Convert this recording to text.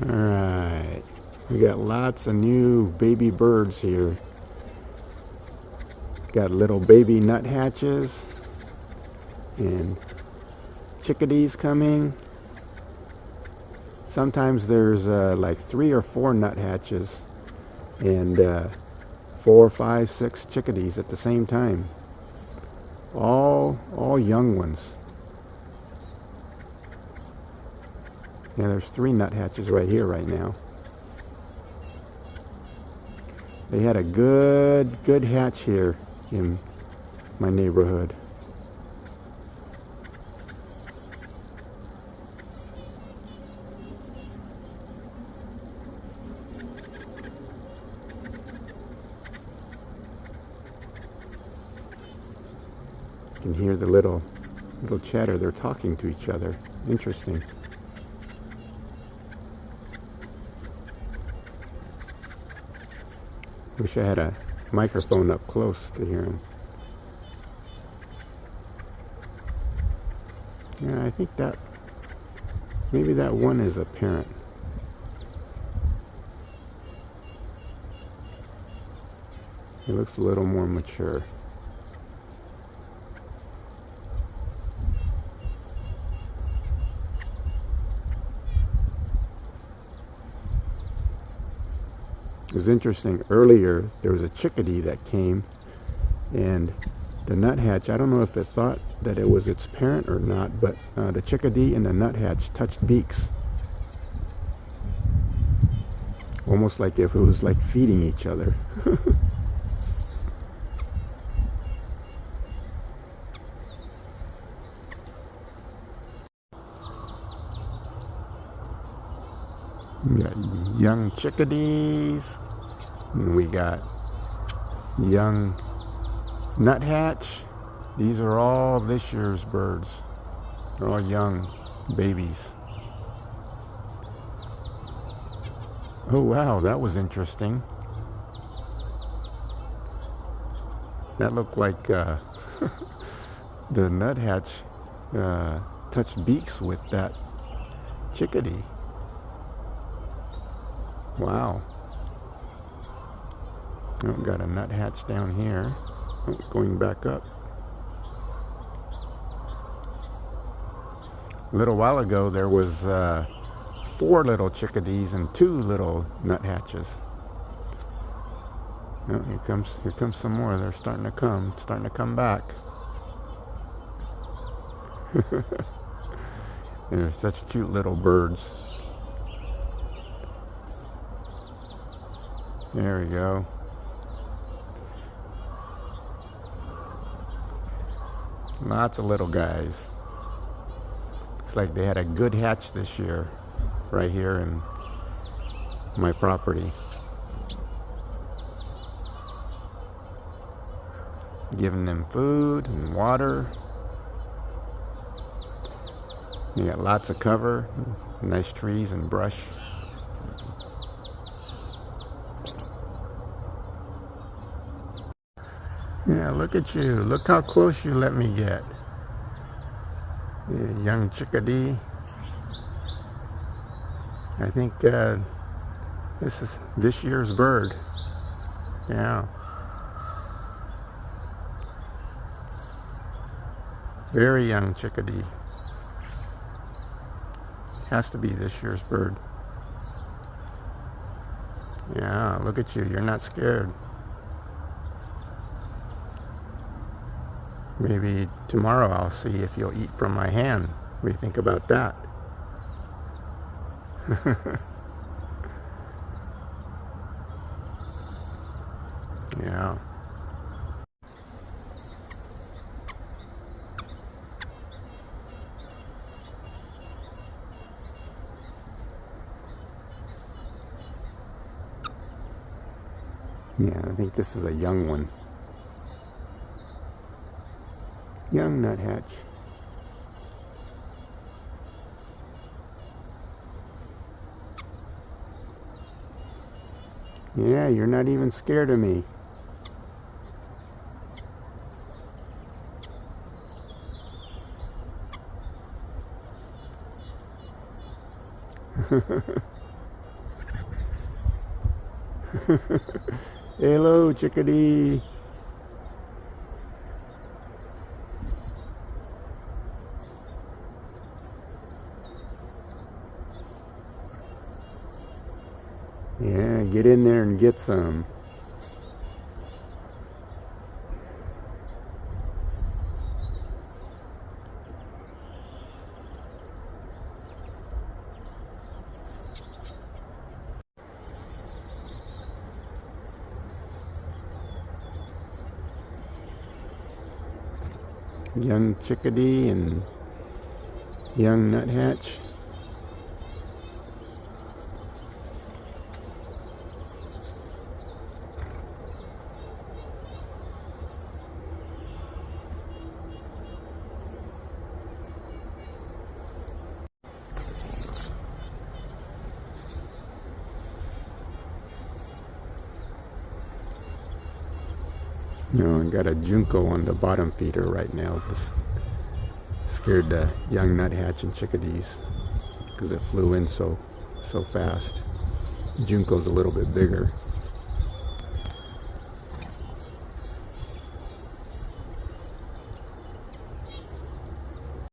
Alright, we got lots of new baby birds here. Got little baby nuthatches and chickadees coming. Sometimes there's like 3 or 4 nuthatches and 4, 5, 6 chickadees at the same time. All young ones. Yeah, there's 3 nuthatches right here right now. They had a good hatch here in my neighborhood. You can hear the little chatter. They're talking to each other. Interesting. Wish I had a microphone up close to hear him. Yeah, I think that maybe that one is a parent. He looks a little more mature. It was interesting, earlier there was a chickadee that came, and the nuthatch, I don't know if it thought that it was its parent or not, but the chickadee and the nuthatch touched beaks. Almost like if it was like feeding each other. We got young chickadees, and we got young nuthatch. These are all this year's birds. They're all young babies. Oh wow, that was interesting. That looked like the nuthatch touched beaks with that chickadee. Wow. Oh, got a nuthatch down here. Oh, going back up. A little while ago there was 4 little chickadees and 2 little nuthatches. Oh, here comes some more. They're starting to come back. They're such cute little birds. There we go. Lots of little guys. Looks like they had a good hatch this year, right here in my property. Giving them food and water. You got lots of cover, nice trees and brush. Yeah, look at you. Look how close you let me get. Yeah, young chickadee. I think this is this year's bird. Yeah. Very young chickadee. Has to be this year's bird. Yeah, look at you. You're not scared. Maybe tomorrow I'll see if you'll eat from my hand. What do you think about that? Yeah. Yeah, I think this is a young one. Young nuthatch. Yeah, you're not even scared of me. Hello, chickadee. Yeah, get in there and get some. Young chickadee and young nuthatch. I got a junco on the bottom feeder right now. Just scared the young nuthatch and chickadees because it flew in so fast. Junco's a little bit bigger.